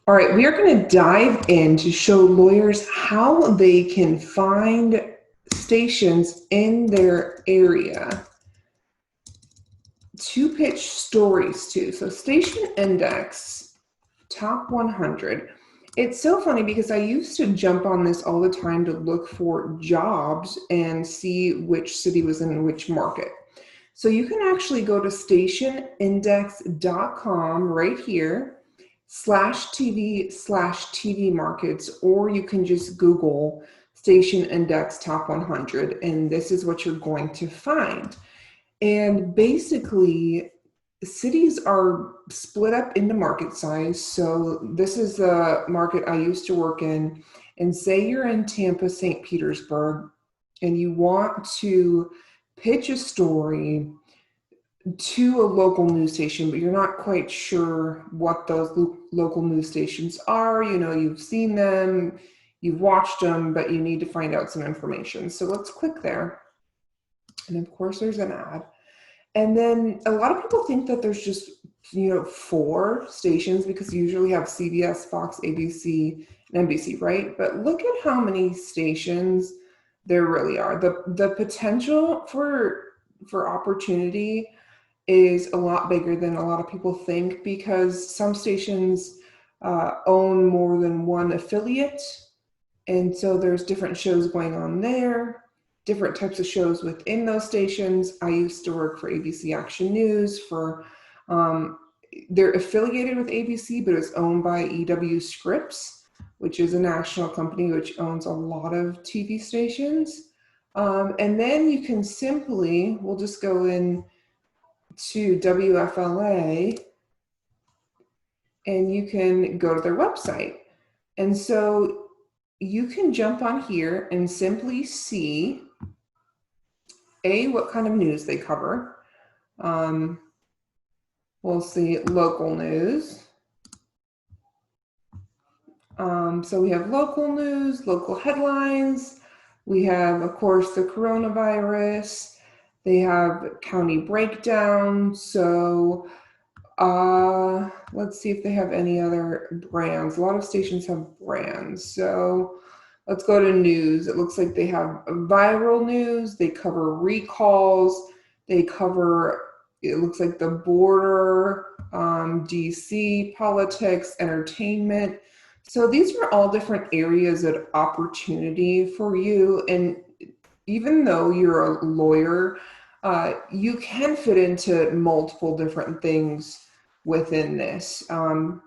All right, we are going to dive in to show lawyers how they can find stations in their area to pitch stories to. So, Station Index Top 100. It's so funny because I used to jump on this all the time to look for jobs and see which city was in which market. So you can actually go to stationindex.com right here, /TV/TV markets, or you can just Google Station Index Top 100, and this is what you're going to find. And basically, cities are split up into market size. So this is the market I used to work in. And say you're in Tampa, St. Petersburg, and you want to pitch a story to a local news station, but you're not quite sure what those local news stations are. You know, you've seen them, you've watched them, but you need to find out some information. So let's click there. And of course, there's an ad. And then a lot of people think that there's just, 4 stations because you usually have CBS, Fox, ABC, and NBC, right? But look at how many stations there really are. The potential for opportunity is a lot bigger than a lot of people think because some stations own more than one affiliate. And so there's different shows going on there, different types of shows within those stations. I used to work for ABC Action News they're affiliated with ABC, but it's owned by EW Scripps, which is a national company which owns a lot of TV stations. And then you can we'll just go in to WFLA and you can go to their website. And so you can jump on here and simply see what kind of news they cover. We'll see local news. So we have local news, local headlines. We have, of course, the coronavirus. They have county breakdown. So let's see if they have any other brands. A lot of stations have brands. So let's go to news. It looks like they have viral news. They cover recalls. They cover, it looks like the border, DC, politics, entertainment. So these are all different areas of opportunity for you. And even though you're a lawyer, you can fit into multiple different things within this.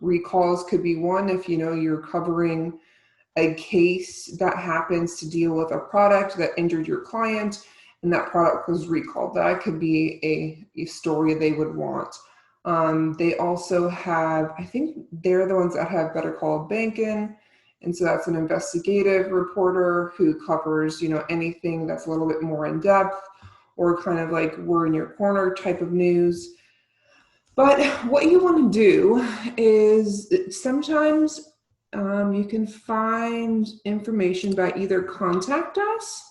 Recalls could be one if you're covering a case that happens to deal with a product that injured your client and that product was recalled. That could be a story they would want. They also have, I think they're the ones that have Better Call Bankin'. And so that's an investigative reporter who covers, anything that's a little bit more in depth or kind of like we're in your corner type of news. But what you want to do is sometimes you can find information by either contact us,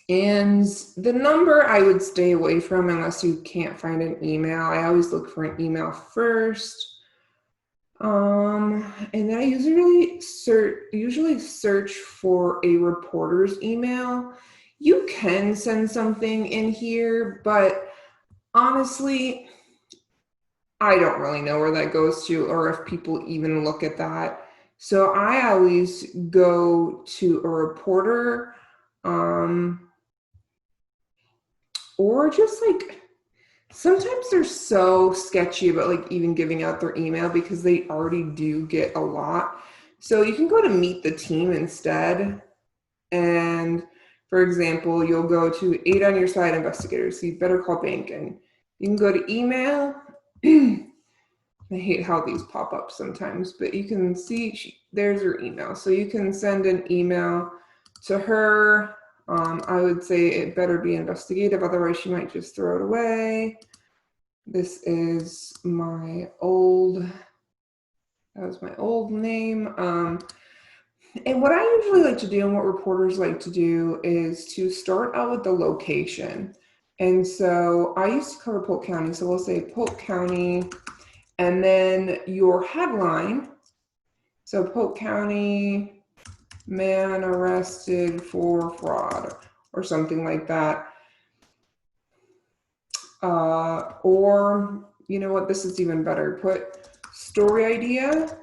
and the number I would stay away from unless you can't find an email. I always look for an email first. And then I usually search for a reporter's email. You can send something in here, but honestly, I don't really know where that goes to or if people even look at that. So I always go to a reporter, or just like, sometimes they're so sketchy about like even giving out their email because they already do get a lot. So you can go to Meet the Team instead. And for example, you'll go to 8 on your side investigators. So you Better Call Bankin'. You can go to email. I hate how these pop up sometimes, but you can see there's her email. So you can send an email to her. I would say it better be investigative, otherwise she might just throw it away. This is my old name. And what I usually like to do and what reporters like to do is to start out with the location. And so I used to cover Polk County. So we'll say Polk County, And then your headline, so Polk County man arrested for fraud or something like that. Or, you know what, this is even better. Put story idea,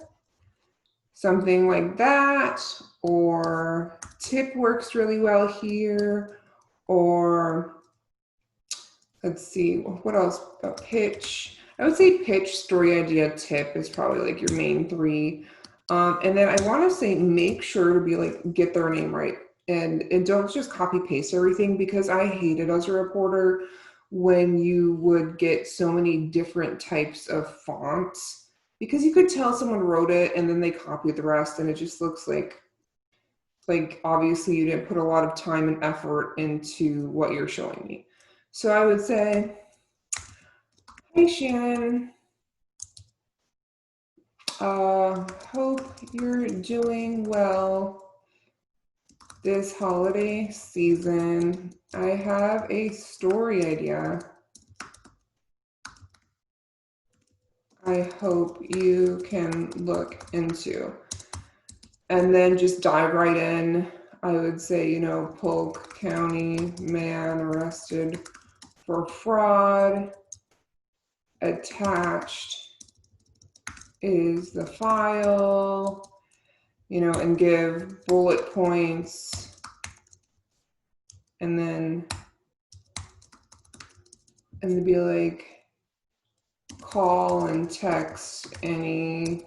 something like that, or tip works really well here, or let's see, what else? A pitch. I would say pitch, story idea, tip is probably like your main three. And then I want to say make sure to be like, get their name right. And don't just copy paste everything, because I hated as a reporter when you would get so many different types of fonts, because you could tell someone wrote it and then they copied the rest, and it just looks like obviously you didn't put a lot of time and effort into what you're showing me. So I would say, hey Shannon, hope you're doing well this holiday season. I have a story idea I hope you can look into. And then just dive right in. I would say, you know, Polk County man arrested for fraud. Attached is the file, you know, and give bullet points, and then be like, call and text any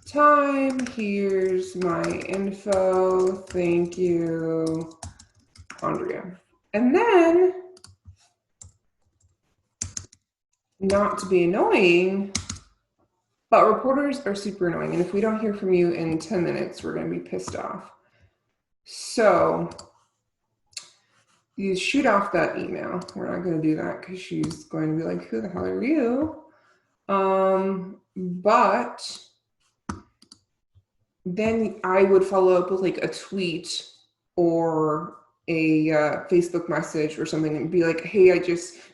time. Here's my info. Thank you, Andrea. And then, not to be annoying, but reporters are super annoying. And if we don't hear from you in 10 minutes, we're going to be pissed off. So you shoot off that email. We're not going to do that because she's going to be like, who the hell are you? But then I would follow up with like a tweet or a Facebook message or something, and be like, hey,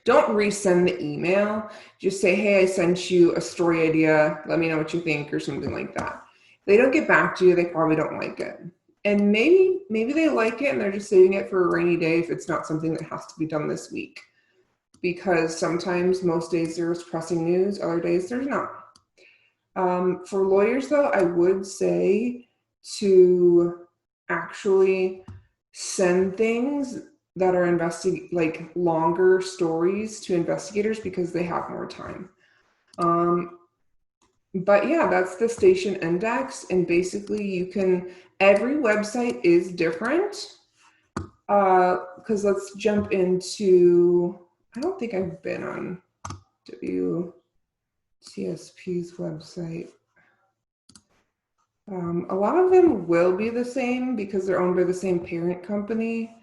don't resend the email. Just say, hey, I sent you a story idea. Let me know what you think, or something like that. If they don't get back to you, they probably don't like it. And maybe they like it and they're just saving it for a rainy day if it's not something that has to be done this week. Because sometimes, most days there's pressing news, other days there's not. For lawyers, though, I would say to actually send things that are like longer stories to investigators, because they have more time. But yeah, that's the station index, and basically every website is different. Because let's jump into, I don't think I've been on WTSP's website. A lot of them will be the same because they're owned by the same parent company.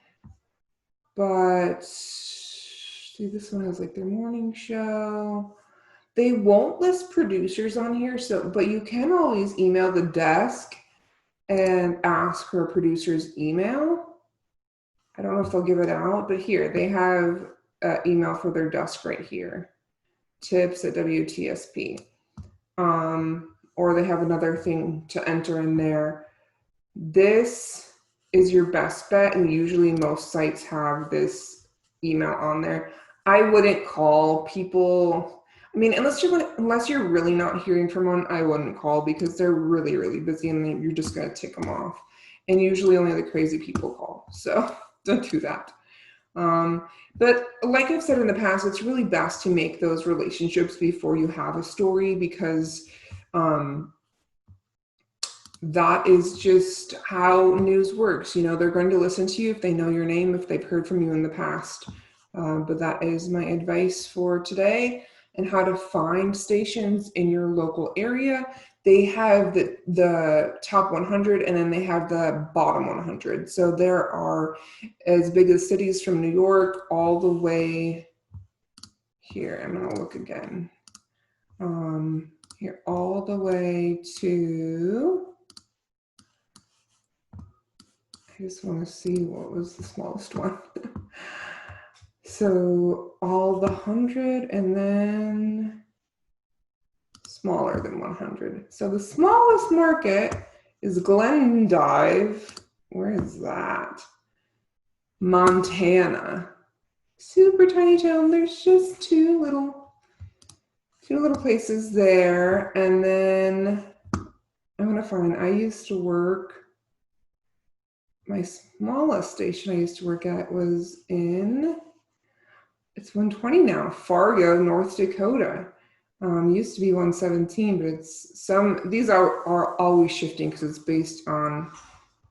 But see, this one has like their morning show. They won't list producers on here, but you can always email the desk and ask for a producer's email. I don't know if they'll give it out, but here they have an email for their desk right here. tips@WTSP. Or they have another thing to enter in there. This is your best bet, and usually most sites have this email on there. I wouldn't call people. I mean, unless you're really not hearing from one, I wouldn't call, because they're really, really busy and you're just going to tick them off. And usually only the crazy people call. So don't do that. But like I've said in the past, it's really best to make those relationships before you have a story, because that is just how news works. You know, they're going to listen to you if they know your name, if they've heard from you in the past. But that is my advice for today, and how to find stations in your local area. They have the top 100, and then they have the bottom 100. So there are as big as cities from New York all the way here. I'm going to look again. Here all the way to, I just want to see what was the smallest one. So all the 100, and then smaller than 100. So the smallest market is Glendive. Where is that? Montana. Super tiny town. There's just two little places there. And then I'm gonna find, I used to work, my smallest station I used to work at was in, it's 120 now, Fargo, North Dakota. Used to be 117, but it's these are always shifting because it's based on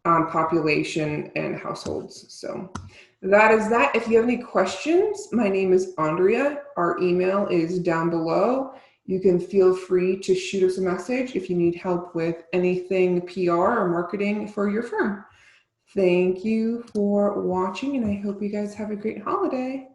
population and households. So that is that. If you have any questions, my name is Andrea. Our email is down below. You can feel free to shoot us a message if you need help with anything PR or marketing for your firm. Thank you for watching, and I hope you guys have a great holiday.